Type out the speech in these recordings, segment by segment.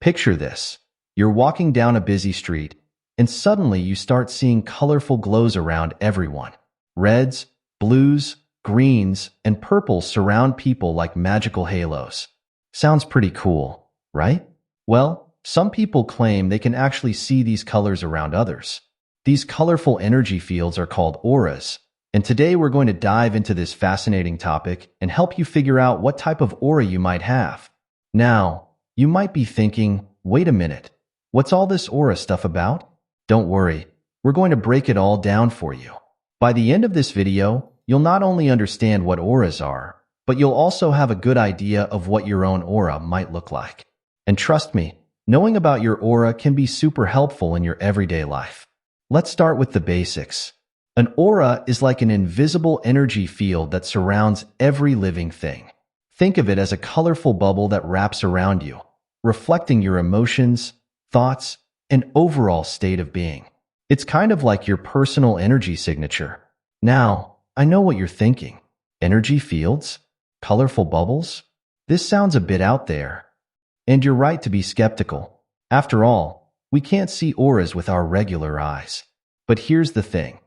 Picture this. You're walking down a busy street, and suddenly you start seeing colorful glows around everyone. Reds, blues, greens, and purples surround people like magical halos. Sounds pretty cool, right? Well, some people claim they can actually see these colors around others. These colorful energy fields are called auras, and today we're going to dive into this fascinating topic and help you figure out what type of aura you might have. Now, you might be thinking, wait a minute, what's all this aura stuff about? Don't worry, we're going to break it all down for you. By the end of this video, you'll not only understand what auras are, but you'll also have a good idea of what your own aura might look like. And trust me, knowing about your aura can be super helpful in your everyday life. Let's start with the basics. An aura is like an invisible energy field that surrounds every living thing. Think of it as a colorful bubble that wraps around you, reflecting your emotions, thoughts, and overall state of being. It's kind of like your personal energy signature. Now, I know what you're thinking. Energy fields? Colorful bubbles? This sounds a bit out there. And you're right to be skeptical. After all, we can't see auras with our regular eyes. But here's the thing.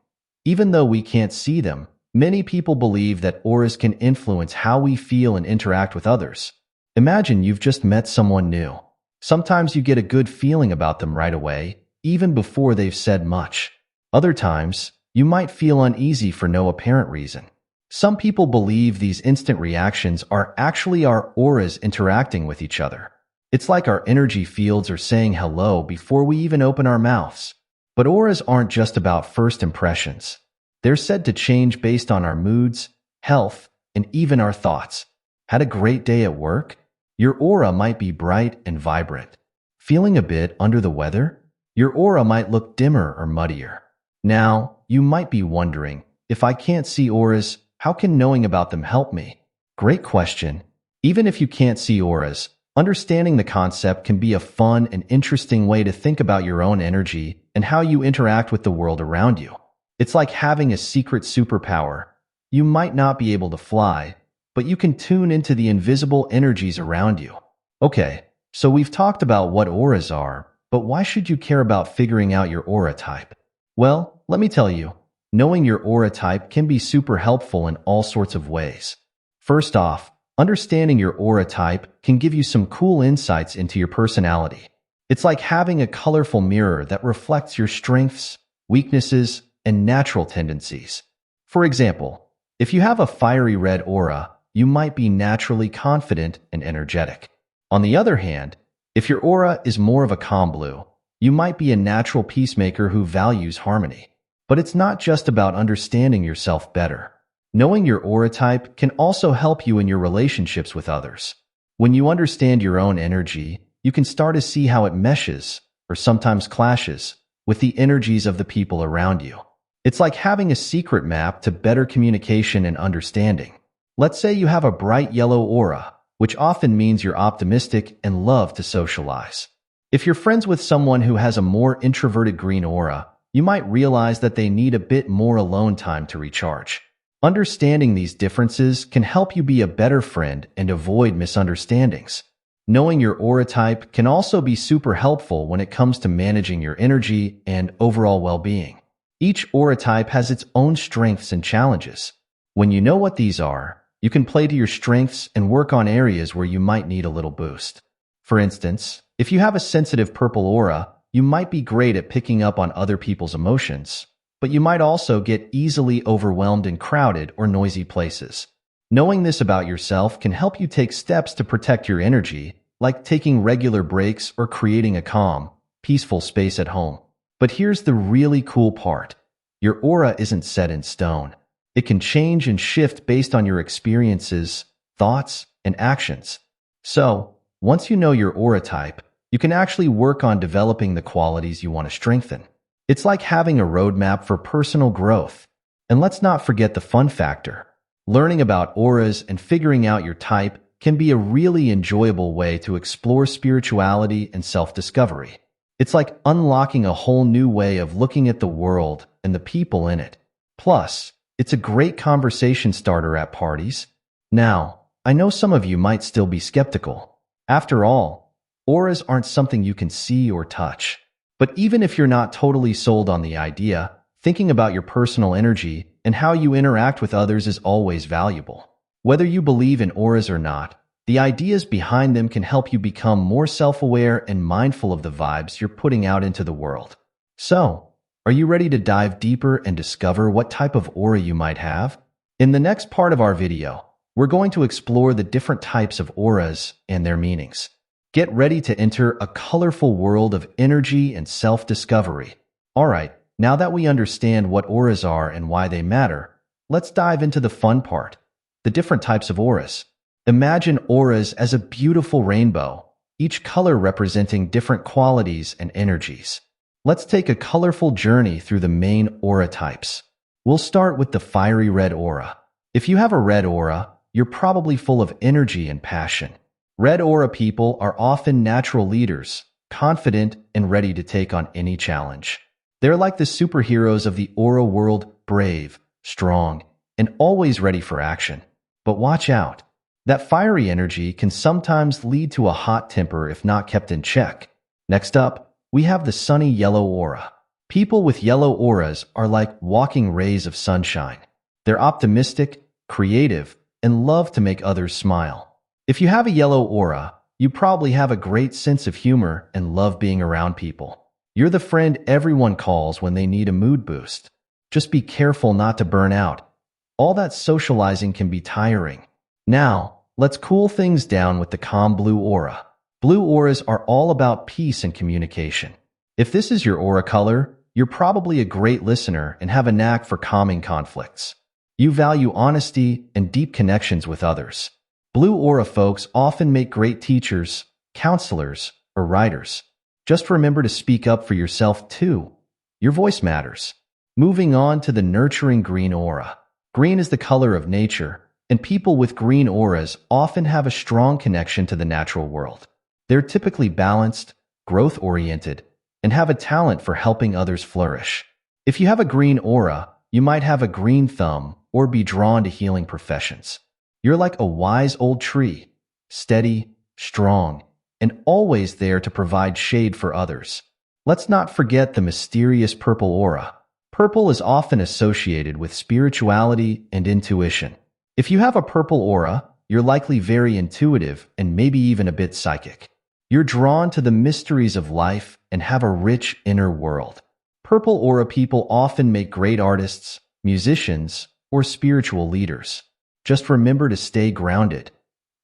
Even though we can't see them, many people believe that auras can influence how we feel and interact with others. Imagine you've just met someone new. Sometimes you get a good feeling about them right away, even before they've said much. Other times, you might feel uneasy for no apparent reason. Some people believe these instant reactions are actually our auras interacting with each other. It's like our energy fields are saying hello before we even open our mouths. But auras aren't just about first impressions. They're said to change based on our moods, health, and even our thoughts. Had a great day at work? Your aura might be bright and vibrant. Feeling a bit under the weather? Your aura might look dimmer or muddier. Now, you might be wondering, if I can't see auras, how can knowing about them help me? Great question. Even if you can't see auras, understanding the concept can be a fun and interesting way to think about your own energy and how you interact with the world around you. It's like having a secret superpower. You might not be able to fly, but you can tune into the invisible energies around you. Okay, so we've talked about what auras are, but why should you care about figuring out your aura type? Well, let me tell you, knowing your aura type can be super helpful in all sorts of ways. First off, understanding your aura type can give you some cool insights into your personality. It's like having a colorful mirror that reflects your strengths, weaknesses, and natural tendencies. For example, if you have a fiery red aura, you might be naturally confident and energetic. On the other hand, if your aura is more of a calm blue, you might be a natural peacemaker who values harmony. But it's not just about understanding yourself better. Knowing your aura type can also help you in your relationships with others. When you understand your own energy, you can start to see how it meshes, or sometimes clashes, with the energies of the people around you. It's like having a secret map to better communication and understanding. Let's say you have a bright yellow aura, which often means you're optimistic and love to socialize. If you're friends with someone who has a more introverted green aura, you might realize that they need a bit more alone time to recharge. Understanding these differences can help you be a better friend and avoid misunderstandings. Knowing your aura type can also be super helpful when it comes to managing your energy and overall well-being. Each aura type has its own strengths and challenges. When you know what these are, you can play to your strengths and work on areas where you might need a little boost. For instance, if you have a sensitive purple aura, you might be great at picking up on other people's emotions, but you might also get easily overwhelmed in crowded or noisy places. Knowing this about yourself can help you take steps to protect your energy, like taking regular breaks or creating a calm, peaceful space at home. But here's the really cool part. Your aura isn't set in stone. It can change and shift based on your experiences, thoughts, and actions. So, once you know your aura type, you can actually work on developing the qualities you want to strengthen. It's like having a roadmap for personal growth. And let's not forget the fun factor. Learning about auras and figuring out your type can be a really enjoyable way to explore spirituality and self-discovery. It's like unlocking a whole new way of looking at the world and the people in it. Plus, it's a great conversation starter at parties. Now, I know some of you might still be skeptical. After all, Auras aren't something you can see or touch. But even if you're not totally sold on the idea, thinking about your personal energy and how you interact with others is always valuable. Whether you believe in auras or not, the ideas behind them can help you become more self-aware and mindful of the vibes you're putting out into the world. So, are you ready to dive deeper and discover what type of aura you might have? In the next part of our video, we're going to explore the different types of auras and their meanings. Get ready to enter a colorful world of energy and self-discovery. Alright, now that we understand what auras are and why they matter, let's dive into the fun part, the different types of auras. Imagine auras as a beautiful rainbow, each color representing different qualities and energies. Let's take a colorful journey through the main aura types. We'll start with the fiery red aura. If you have a red aura, you're probably full of energy and passion. Red aura people are often natural leaders, confident and ready to take on any challenge. They're like the superheroes of the aura world, brave, strong, and always ready for action. But watch out. That fiery energy can sometimes lead to a hot temper if not kept in check. Next up, we have the sunny yellow aura. People with yellow auras are like walking rays of sunshine. They're optimistic, creative, and love to make others smile. If you have a yellow aura, you probably have a great sense of humor and love being around people. You're the friend everyone calls when they need a mood boost. Just be careful not to burn out. All that socializing can be tiring. Now, let's cool things down with the calm blue aura. Blue auras are all about peace and communication. If this is your aura color, you're probably a great listener and have a knack for calming conflicts. You value honesty and deep connections with others. Blue aura folks often make great teachers, counselors, or writers. Just remember to speak up for yourself too. Your voice matters. Moving on to the nurturing green aura. Green is the color of nature, and people with green auras often have a strong connection to the natural world. They're typically balanced, growth-oriented, and have a talent for helping others flourish. If you have a green aura, you might have a green thumb or be drawn to healing professions. You're like a wise old tree, steady, strong, and always there to provide shade for others. Let's not forget the mysterious purple aura. Purple is often associated with spirituality and intuition. If you have a purple aura, you're likely very intuitive and maybe even a bit psychic. You're drawn to the mysteries of life and have a rich inner world. Purple aura people often make great artists, musicians, or spiritual leaders. Just remember to stay grounded.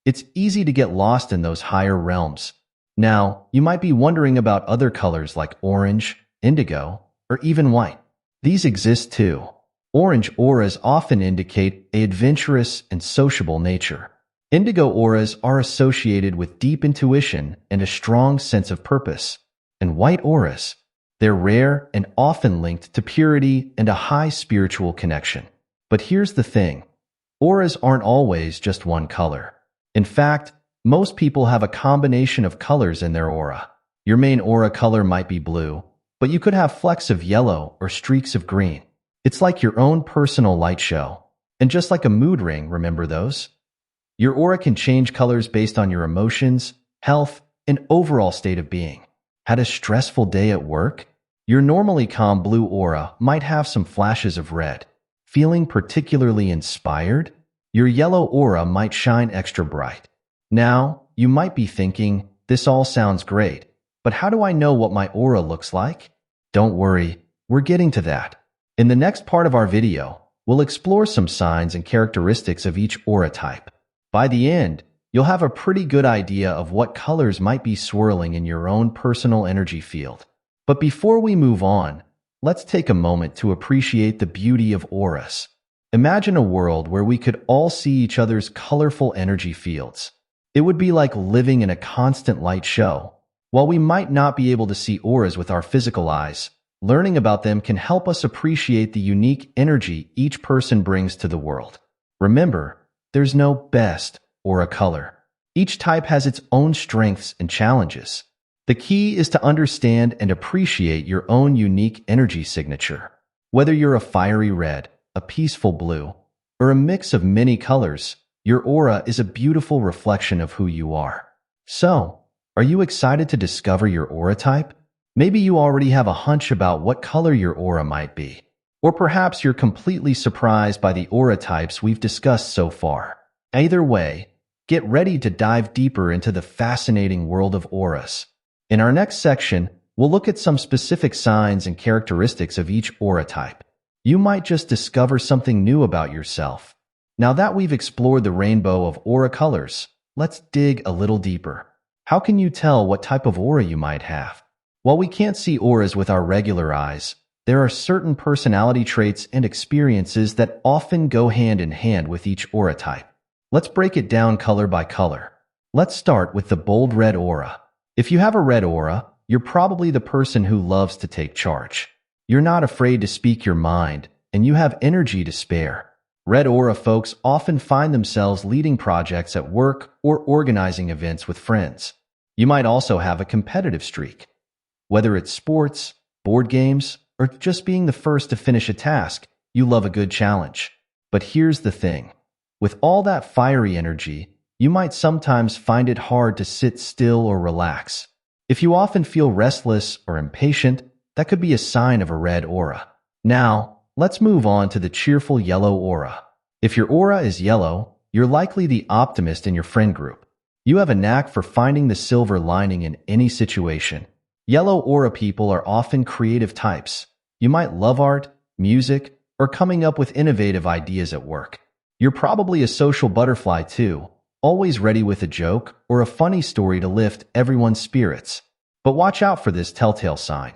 It's easy to get lost in those higher realms. Now, you might be wondering about other colors like orange, indigo, or even white. These exist too. Orange auras often indicate an adventurous and sociable nature. Indigo auras are associated with deep intuition and a strong sense of purpose. And white auras, they're rare and often linked to purity and a high spiritual connection. But here's the thing. Auras aren't always just one color. In fact, most people have a combination of colors in their aura. Your main aura color might be blue, but you could have flecks of yellow or streaks of green. It's like your own personal light show. And just like a mood ring, remember those? Your aura can change colors based on your emotions, health, and overall state of being. Had a stressful day at work? Your normally calm blue aura might have some flashes of red. Feeling particularly inspired? Your yellow aura might shine extra bright. Now, you might be thinking, this all sounds great, but how do I know what my aura looks like? Don't worry, we're getting to that. In the next part of our video, we'll explore some signs and characteristics of each aura type. By the end, you'll have a pretty good idea of what colors might be swirling in your own personal energy field. But before we move on, let's take a moment to appreciate the beauty of auras. Imagine a world where we could all see each other's colorful energy fields. It would be like living in a constant light show. While we might not be able to see auras with our physical eyes, learning about them can help us appreciate the unique energy each person brings to the world. Remember, there's no best aura color. Each type has its own strengths and challenges. The key is to understand and appreciate your own unique energy signature. Whether you're a fiery red, a peaceful blue, or a mix of many colors, your aura is a beautiful reflection of who you are. So, Are you excited to discover your aura type? Maybe you already have a hunch about what color your aura might be. Or perhaps you're completely surprised by the aura types we've discussed so far. Either way, get ready to dive deeper into the fascinating world of auras. In our next section, we'll look at some specific signs and characteristics of each aura type. You might just discover something new about yourself. Now that we've explored the rainbow of aura colors, let's dig a little deeper. How can you tell what type of aura you might have? While we can't see auras with our regular eyes, there are certain personality traits and experiences that often go hand in hand with each aura type. Let's break it down color by color. Let's start with the bold red aura. If you have a red aura, you're probably the person who loves to take charge. You're not afraid to speak your mind, and you have energy to spare. Red aura folks often find themselves leading projects at work or organizing events with friends. You might also have a competitive streak. Whether it's sports, board games, or just being the first to finish a task, you love a good challenge. But here's the thing. With all that fiery energy, you might sometimes find it hard to sit still or relax. If you often feel restless or impatient, that could be a sign of a red aura. Now, let's move on to the cheerful yellow aura. If your aura is yellow, you're likely the optimist in your friend group. You have a knack for finding the silver lining in any situation. Yellow aura people are often creative types. You might love art, music, or coming up with innovative ideas at work. You're probably a social butterfly too, always ready with a joke or a funny story to lift everyone's spirits. But watch out for this telltale sign.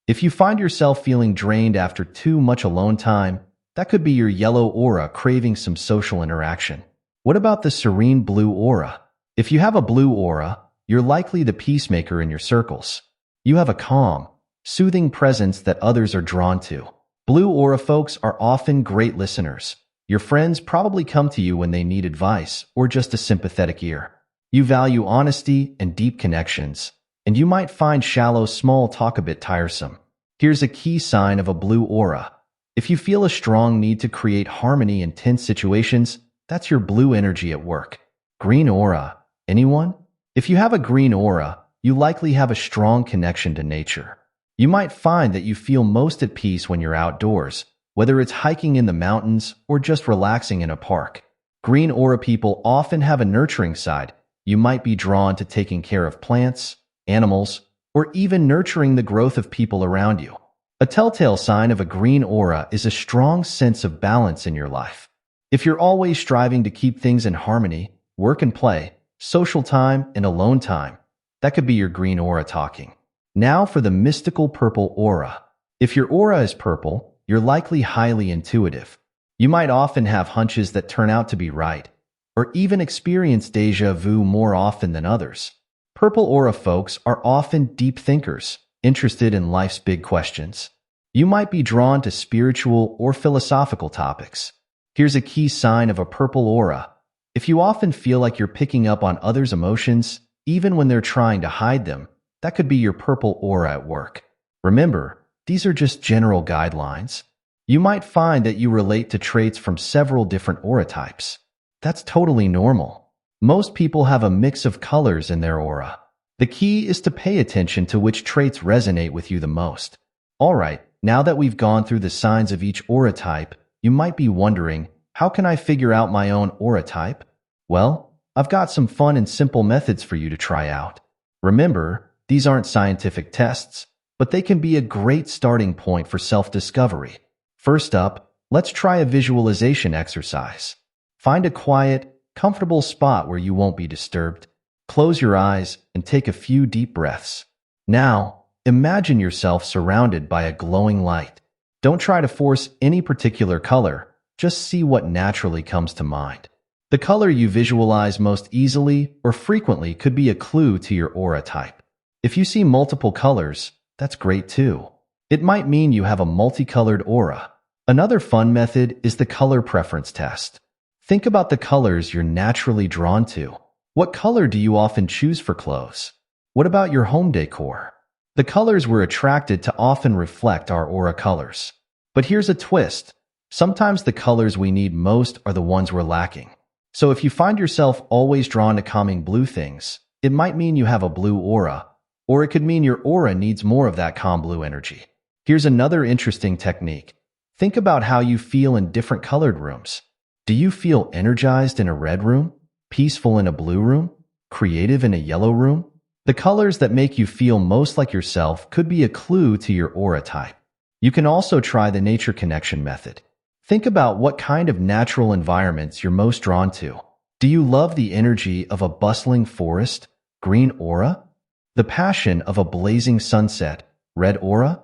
If you find yourself feeling drained after too much alone time, that could be your yellow aura craving some social interaction. What about the serene blue aura? If you have a blue aura, you're likely the peacemaker in your circles. You have a calm, soothing presence that others are drawn to. Blue aura folks are often great listeners. Your friends probably come to you when they need advice or just a sympathetic ear. You value honesty and deep connections, and you might find shallow, small talk a bit tiresome. Here's a key sign of a blue aura. If you feel a strong need to create harmony in tense situations, that's your blue energy at work. Green aura. Anyone? If you have a green aura, you likely have a strong connection to nature. You might find that you feel most at peace when you're outdoors, whether it's hiking in the mountains or just relaxing in a park. Green aura people often have a nurturing side. You might be drawn to taking care of plants, animals, or even nurturing the growth of people around you. A telltale sign of a green aura is a strong sense of balance in your life. If you're always striving to keep things in harmony, work and play, social time and alone time, that could be your green aura talking. Now for the mystical purple aura. If your aura is purple, you're likely highly intuitive. You might often have hunches that turn out to be right, or even experience déjà vu more often than others. Purple aura folks are often deep thinkers, interested in life's big questions. You might be drawn to spiritual or philosophical topics. Here's a key sign of a purple aura. If you often feel like you're picking up on others' emotions, even when they're trying to hide them, that could be your purple aura at work. Remember, these are just general guidelines. You might find that you relate to traits from several different aura types. That's totally normal. Most people have a mix of colors in their aura. The key is to pay attention to which traits resonate with you the most. Alright, now that we've gone through the signs of each aura type, you might be wondering, how can I figure out my own aura type? Well, I've got some fun and simple methods for you to try out. Remember, these aren't scientific tests, but they can be a great starting point for self-discovery. First up, let's try a visualization exercise. Find a quiet, comfortable spot where you won't be disturbed. Close your eyes and take a few deep breaths. Now, imagine yourself surrounded by a glowing light. Don't try to force any particular color, just see what naturally comes to mind. The color you visualize most easily or frequently could be a clue to your aura type. If you see multiple colors, that's great too. It might mean you have a multicolored aura. Another fun method is the color preference test. Think about the colors you're naturally drawn to. What color do you often choose for clothes? What about your home decor? The colors we're attracted to often reflect our aura colors. But here's a twist. Sometimes the colors we need most are the ones we're lacking. So if you find yourself always drawn to calming blue things, it might mean you have a blue aura, or it could mean your aura needs more of that calm blue energy. Here's another interesting technique. Think about how you feel in different colored rooms. Do you feel energized in a red room, peaceful in a blue room, creative in a yellow room? The colors that make you feel most like yourself could be a clue to your aura type. You can also try the nature connection method. Think about what kind of natural environments you're most drawn to. Do you love the energy of a bustling forest, green aura? The passion of a blazing sunset, red aura?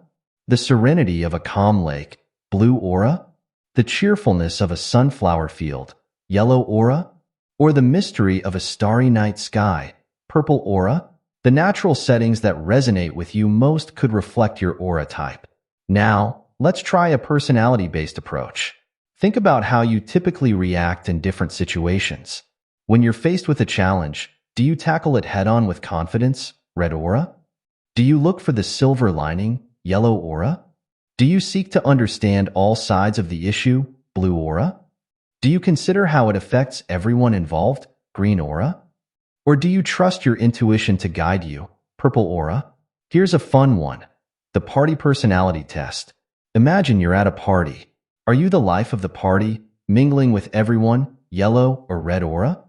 The serenity of a calm lake, blue aura? The cheerfulness of a sunflower field, yellow aura? Or the mystery of a starry night sky, purple aura? The natural settings that resonate with you most could reflect your aura type. Now, let's try a personality-based approach. Think about how you typically react in different situations. When you're faced with a challenge, do you tackle it head-on with confidence, red aura? Do you look for the silver lining, yellow aura? Do you seek to understand all sides of the issue, blue aura? Do you consider how it affects everyone involved, green aura? Or do you trust your intuition to guide you, purple aura? Here's a fun one. The party personality test. Imagine you're at a party. Are you the life of the party, mingling with everyone, yellow or red aura?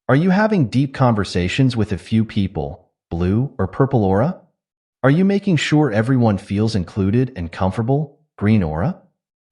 Are you having deep conversations with a few people, blue or purple aura? Are you making sure everyone feels included and comfortable, green aura?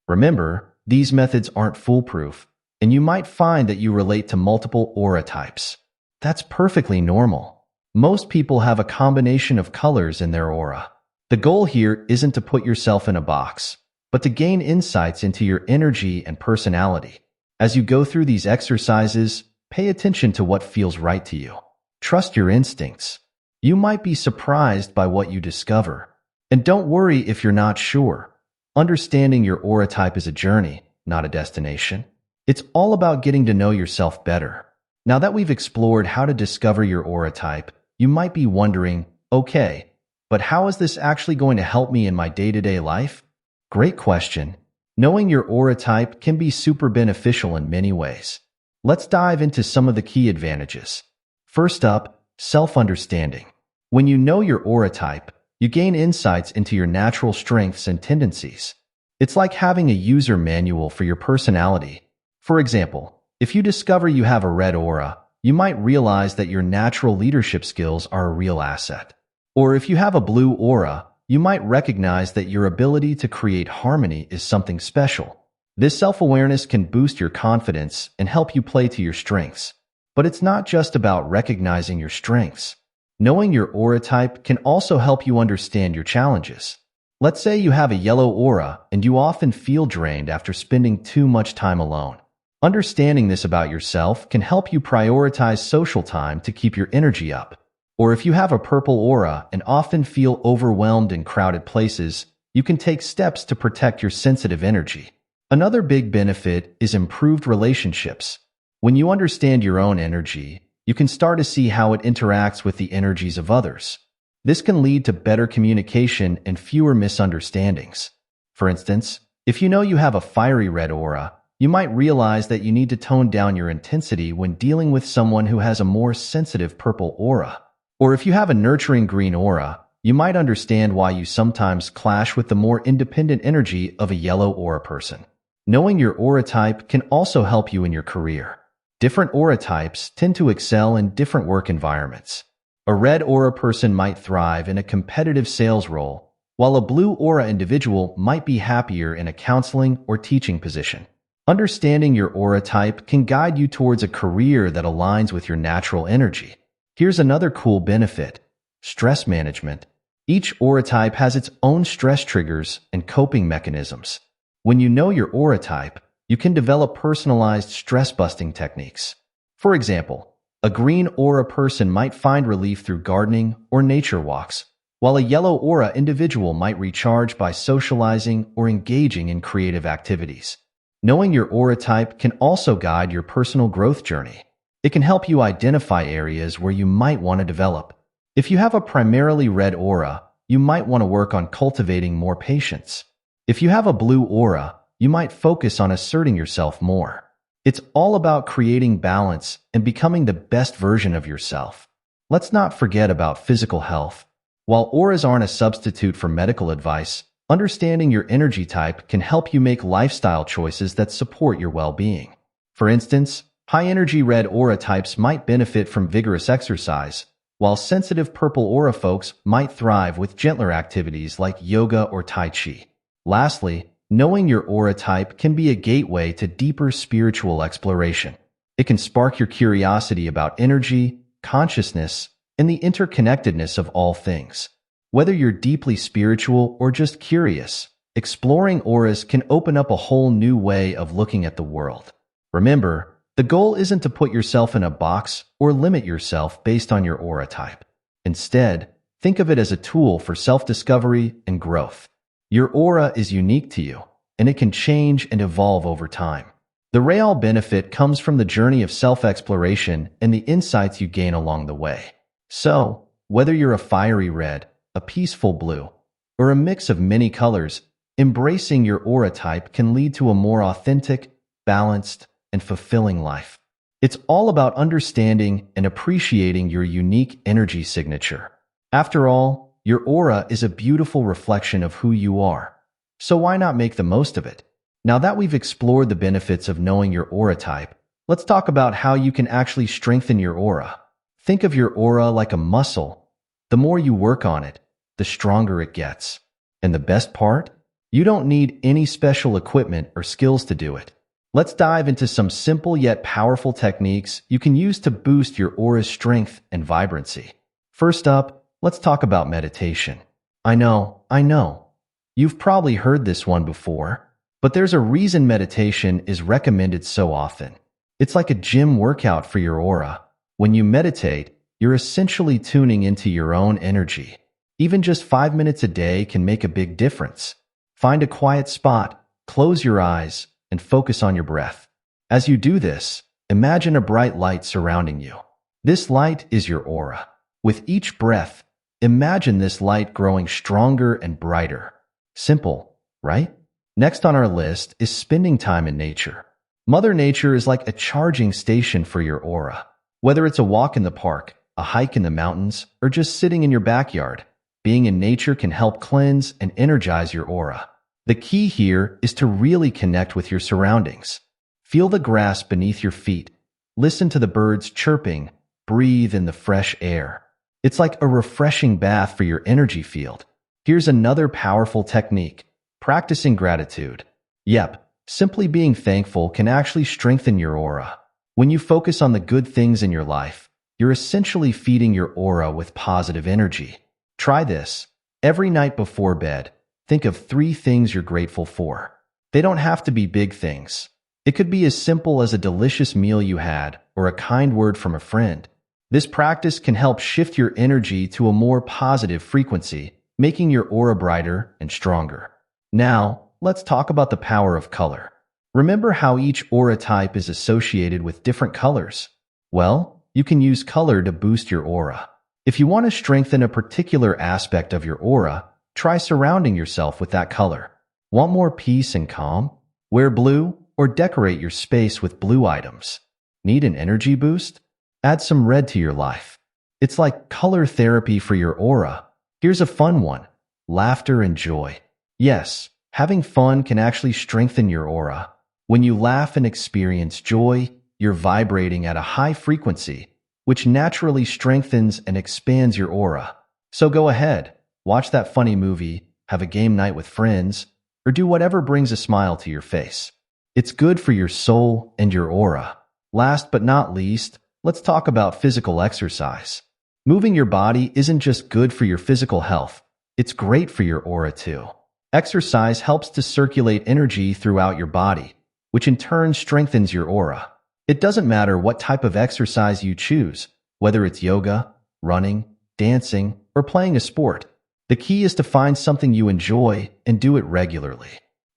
Remember, these methods aren't foolproof, and you might find that you relate to multiple aura types. That's perfectly normal. Most people have a combination of colors in their aura. The goal here isn't to put yourself in a box, but to gain insights into your energy and personality. As you go through these exercises, pay attention to what feels right to you. Trust your instincts. You might be surprised by what you discover. And don't worry if you're not sure. Understanding your aura type is a journey, not a destination. It's all about getting to know yourself better. Now that we've explored how to discover your aura type, you might be wondering, okay, but how is this actually going to help me in my day-to-day life? Great question. Knowing your aura type can be super beneficial in many ways. Let's dive into some of the key advantages. First up, self-understanding. When you know your aura type, you gain insights into your natural strengths and tendencies. It's like having a user manual for your personality. For example, if you discover you have a red aura, you might realize that your natural leadership skills are a real asset. Or if you have a blue aura, you might recognize that your ability to create harmony is something special. This self-awareness can boost your confidence and help you play to your strengths. But it's not just about recognizing your strengths. Knowing your aura type can also help you understand your challenges. Let's say you have a yellow aura and you often feel drained after spending too much time alone. Understanding this about yourself can help you prioritize social time to keep your energy up. Or if you have a purple aura and often feel overwhelmed in crowded places, you can take steps to protect your sensitive energy. Another big benefit is improved relationships. When you understand your own energy, you can start to see how it interacts with the energies of others. This can lead to better communication and fewer misunderstandings. For instance, if you know you have a fiery red aura, you might realize that you need to tone down your intensity when dealing with someone who has a more sensitive purple aura. Or if you have a nurturing green aura, you might understand why you sometimes clash with the more independent energy of a yellow aura person. Knowing your aura type can also help you in your career. Different aura types tend to excel in different work environments. A red aura person might thrive in a competitive sales role, while a blue aura individual might be happier in a counseling or teaching position. Understanding your aura type can guide you towards a career that aligns with your natural energy. Here's another cool benefit: stress management. Each aura type has its own stress triggers and coping mechanisms. When you know your aura type, you can develop personalized stress-busting techniques. For example, a green aura person might find relief through gardening or nature walks, while a yellow aura individual might recharge by socializing or engaging in creative activities. Knowing your aura type can also guide your personal growth journey. It can help you identify areas where you might want to develop. If you have a primarily red aura, you might want to work on cultivating more patience. If you have a blue aura, you might focus on asserting yourself more. It's all about creating balance and becoming the best version of yourself. let's not forget about physical health. While auras aren't a substitute for medical advice, understanding your energy type can help you make lifestyle choices that support your well-being. For instance, high-energy red aura types might benefit from vigorous exercise, while sensitive purple aura folks might thrive with gentler activities like yoga or tai chi. Lastly, knowing your aura type can be a gateway to deeper spiritual exploration. It can spark your curiosity about energy, consciousness, and the interconnectedness of all things. Whether you're deeply spiritual or just curious, exploring auras can open up a whole new way of looking at the world. Remember, the goal isn't to put yourself in a box or limit yourself based on your aura type. Instead, think of it as a tool for self-discovery and growth. Your aura is unique to you, and it can change and evolve over time. The real benefit comes from the journey of self-exploration and the insights you gain along the way. So, whether you're a fiery red, a peaceful blue, or a mix of many colors, embracing your aura type can lead to a more authentic, balanced, and fulfilling life. It's all about understanding and appreciating your unique energy signature. After all, your aura is a beautiful reflection of who you are. So why not make the most of it? Now that we've explored the benefits of knowing your aura type, let's talk about how you can actually strengthen your aura. Think of your aura like a muscle. The more you work on it, the stronger it gets. And the best part? You don't need any special equipment or skills to do it. Let's dive into some simple yet powerful techniques you can use to boost your aura's strength and vibrancy. First up, let's talk about meditation. I know. You've probably heard this one before, but there's a reason meditation is recommended so often. It's like a gym workout for your aura. When you meditate, you're essentially tuning into your own energy. Even just 5 minutes a day can make a big difference. Find a quiet spot, close your eyes, and focus on your breath. As you do this, imagine a bright light surrounding you. This light is your aura. With each breath, imagine this light growing stronger and brighter. Simple, right? Next on our list is spending time in nature. Mother Nature is like a charging station for your aura. Whether it's a walk in the park, a hike in the mountains, or just sitting in your backyard, being in nature can help cleanse and energize your aura. The key here is to really connect with your surroundings. Feel the grass beneath your feet. Listen to the birds chirping. Breathe in the fresh air. It's like a refreshing bath for your energy field. Here's another powerful technique: practicing gratitude. Yep, simply being thankful can actually strengthen your aura. When you focus on the good things in your life, you're essentially feeding your aura with positive energy. Try this. Every night before bed, think of 3 things you're grateful for. They don't have to be big things. It could be as simple as a delicious meal you had or a kind word from a friend. This practice can help shift your energy to a more positive frequency, making your aura brighter and stronger. Now, let's talk about the power of color. Remember how each aura type is associated with different colors? Well, you can use color to boost your aura. If you want to strengthen a particular aspect of your aura, try surrounding yourself with that color. Want more peace and calm? Wear blue or decorate your space with blue items. Need an energy boost? Add some red to your life. It's like color therapy for your aura. Here's a fun one: laughter and joy. Yes, having fun can actually strengthen your aura. When you laugh and experience joy, you're vibrating at a high frequency, which naturally strengthens and expands your aura. So go ahead, watch that funny movie, have a game night with friends, or do whatever brings a smile to your face. It's good for your soul and your aura. Last but not least, let's talk about physical exercise. Moving your body isn't just good for your physical health, it's great for your aura too. Exercise helps to circulate energy throughout your body, which in turn strengthens your aura. It doesn't matter what type of exercise you choose, whether it's yoga, running, dancing, or playing a sport. The key is to find something you enjoy and do it regularly.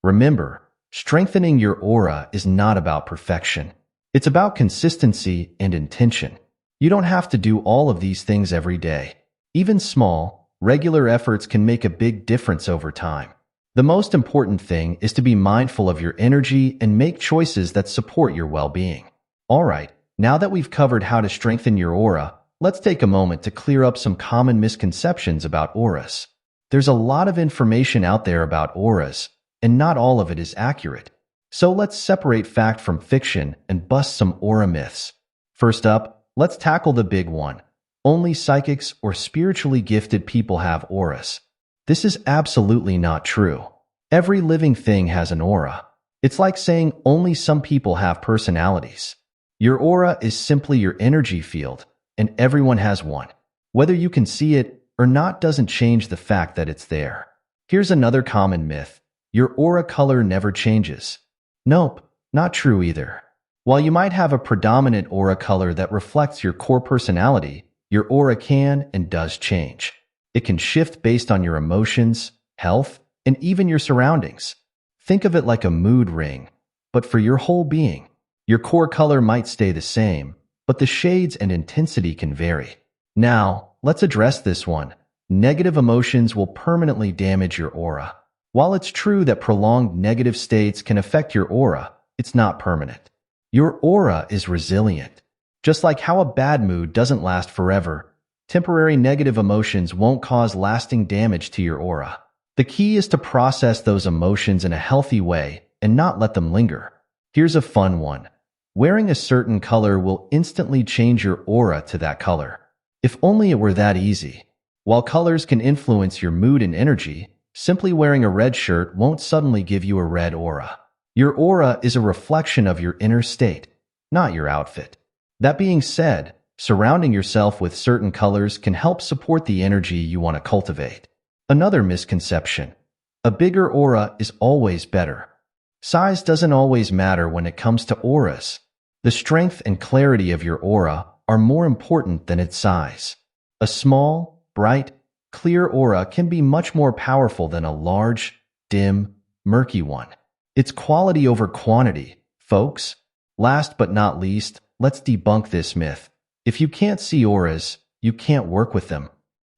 Remember, strengthening your aura is not about perfection. It's about consistency and intention. You don't have to do all of these things every day. Even small, regular efforts can make a big difference over time. The most important thing is to be mindful of your energy and make choices that support your well-being. All right, now that we've covered how to strengthen your aura, let's take a moment to clear up some common misconceptions about auras. There's a lot of information out there about auras, and not all of it is accurate. So let's separate fact from fiction and bust some aura myths. First up, let's tackle the big one. Only psychics or spiritually gifted people have auras. This is absolutely not true. Every living thing has an aura. It's like saying only some people have personalities. Your aura is simply your energy field, and everyone has one. Whether you can see it or not doesn't change the fact that it's there. Here's another common myth. Your aura color never changes. Nope, not true either. While you might have a predominant aura color that reflects your core personality, your aura can and does change. It can shift based on your emotions, health, and even your surroundings. Think of it like a mood ring, but for your whole being. Your core color might stay the same, but the shades and intensity can vary. Now, let's address this one. Negative emotions will permanently damage your aura. While it's true that prolonged negative states can affect your aura, it's not permanent. Your aura is resilient. Just like how a bad mood doesn't last forever, temporary negative emotions won't cause lasting damage to your aura. The key is to process those emotions in a healthy way and not let them linger. Here's a fun one. Wearing a certain color will instantly change your aura to that color. If only it were that easy. While colors can influence your mood and energy, simply wearing a red shirt won't suddenly give you a red aura. Your aura is a reflection of your inner state, not your outfit. That being said, surrounding yourself with certain colors can help support the energy you want to cultivate. Another misconception. A bigger aura is always better. Size doesn't always matter when it comes to auras. The strength and clarity of your aura are more important than its size. A small, bright, clear aura can be much more powerful than a large, dim, murky one. It's quality over quantity, folks. Last but not least, let's debunk this myth. If you can't see auras, you can't work with them.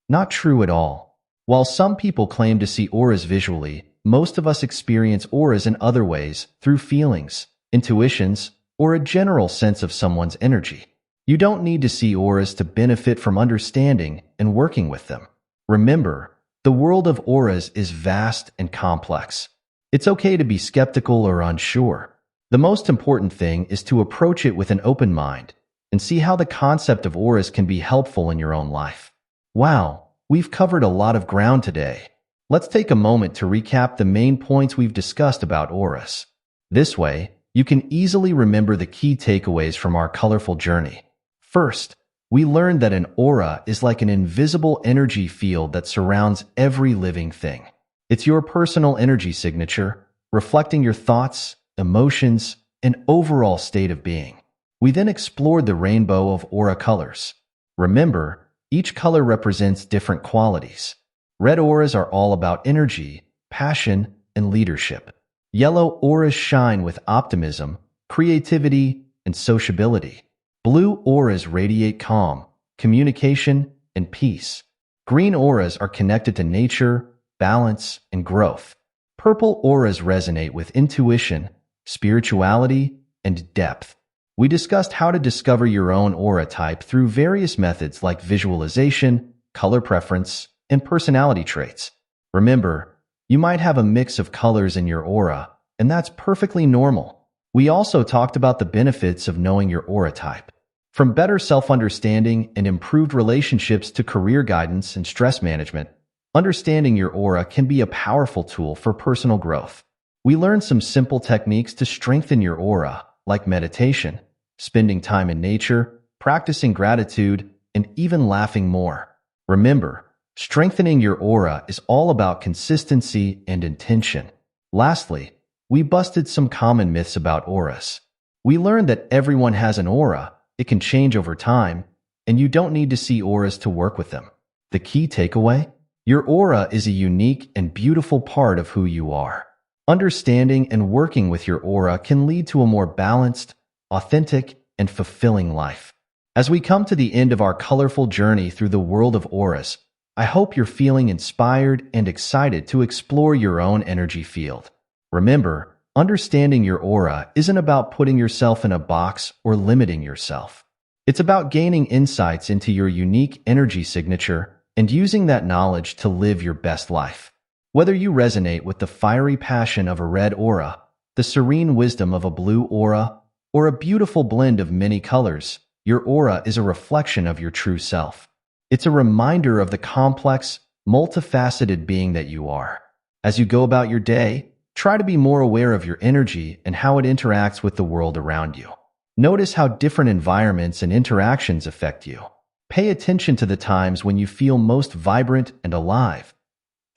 Not true at all. While some people claim to see auras visually, most of us experience auras in other ways, through feelings, intuitions, or a general sense of someone's energy. You don't need to see auras to benefit from understanding and working with them. Remember, the world of auras is vast and complex. It's okay to be skeptical or unsure. The most important thing is to approach it with an open mind and see how the concept of auras can be helpful in your own life. Wow, we've covered a lot of ground today. Let's take a moment to recap the main points we've discussed about auras. This way, you can easily remember the key takeaways from our colorful journey. First, we learned that an aura is like an invisible energy field that surrounds every living thing. It's your personal energy signature, reflecting your thoughts, emotions, and overall state of being. We then explored the rainbow of aura colors. Remember, each color represents different qualities. Red auras are all about energy, passion, and leadership. Yellow auras shine with optimism, creativity, and sociability. Blue auras radiate calm, communication, and peace. Green auras are connected to nature, balance, and growth. Purple auras resonate with intuition, spirituality, and depth. We discussed how to discover your own aura type through various methods like visualization, color preference, and personality traits. Remember, you might have a mix of colors in your aura, and that's perfectly normal. We also talked about the benefits of knowing your aura type. From better self-understanding and improved relationships to career guidance and stress management, understanding your aura can be a powerful tool for personal growth. We learned some simple techniques to strengthen your aura, like meditation, spending time in nature, practicing gratitude, and even laughing more. Remember, strengthening your aura is all about consistency and intention. Lastly, we busted some common myths about auras. We learned that everyone has an aura, it can change over time, and you don't need to see auras to work with them. The key takeaway? Your aura is a unique and beautiful part of who you are. Understanding and working with your aura can lead to a more balanced, authentic, and fulfilling life. As we come to the end of our colorful journey through the world of auras, I hope you're feeling inspired and excited to explore your own energy field. Remember, understanding your aura isn't about putting yourself in a box or limiting yourself. It's about gaining insights into your unique energy signature and using that knowledge to live your best life. Whether you resonate with the fiery passion of a red aura, the serene wisdom of a blue aura, or a beautiful blend of many colors, your aura is a reflection of your true self. It's a reminder of the complex, multifaceted being that you are. As you go about your day, try to be more aware of your energy and how it interacts with the world around you. Notice how different environments and interactions affect you. Pay attention to the times when you feel most vibrant and alive.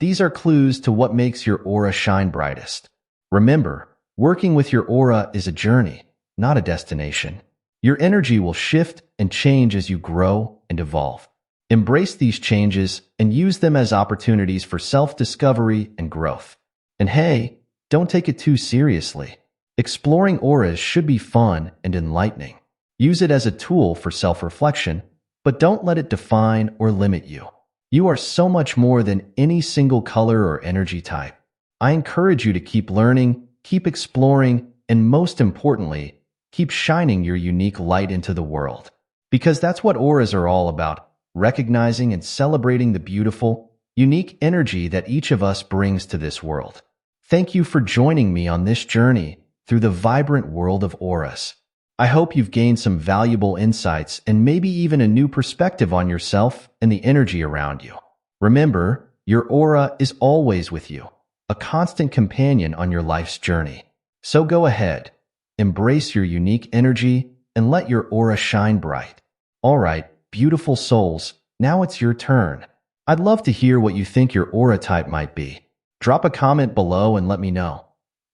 These are clues to what makes your aura shine brightest. Remember, working with your aura is a journey, not a destination. Your energy will shift and change as you grow and evolve. Embrace these changes and use them as opportunities for self-discovery and growth. And hey, don't take it too seriously. Exploring auras should be fun and enlightening. Use it as a tool for self-reflection, but don't let it define or limit you. You are so much more than any single color or energy type. I encourage you to keep learning, keep exploring, and most importantly, keep shining your unique light into the world. Because that's what auras are all about, recognizing and celebrating the beautiful, unique energy that each of us brings to this world. Thank you for joining me on this journey through the vibrant world of auras. I hope you've gained some valuable insights and maybe even a new perspective on yourself and the energy around you. Remember, your aura is always with you, a constant companion on your life's journey. So go ahead, embrace your unique energy, and let your aura shine bright. All right, beautiful souls, now it's your turn. I'd love to hear what you think your aura type might be. Drop a comment below and let me know.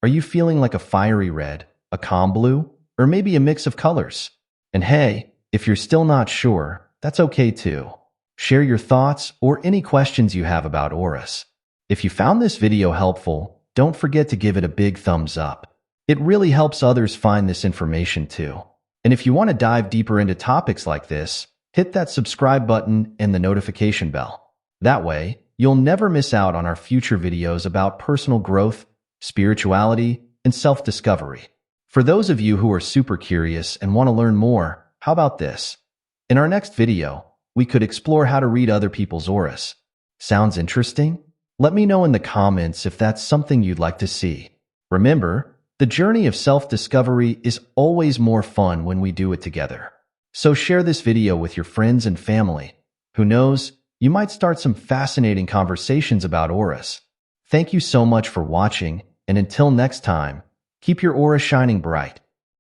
Are you feeling like a fiery red, a calm blue, or maybe a mix of colors? And hey, if you're still not sure, that's okay too. Share your thoughts or any questions you have about auras. If you found this video helpful, don't forget to give it a big thumbs up. It really helps others find this information too. And if you want to dive deeper into topics like this, hit that subscribe button and the notification bell. That way, you'll never miss out on our future videos about personal growth, spirituality, and self-discovery. For those of you who are super curious and want to learn more, how about this? In our next video, we could explore how to read other people's auras. Sounds interesting? Let me know in the comments if that's something you'd like to see. Remember, the journey of self-discovery is always more fun when we do it together. So share this video with your friends and family. Who knows, you might start some fascinating conversations about auras. Thank you so much for watching, and until next time, keep your aura shining bright.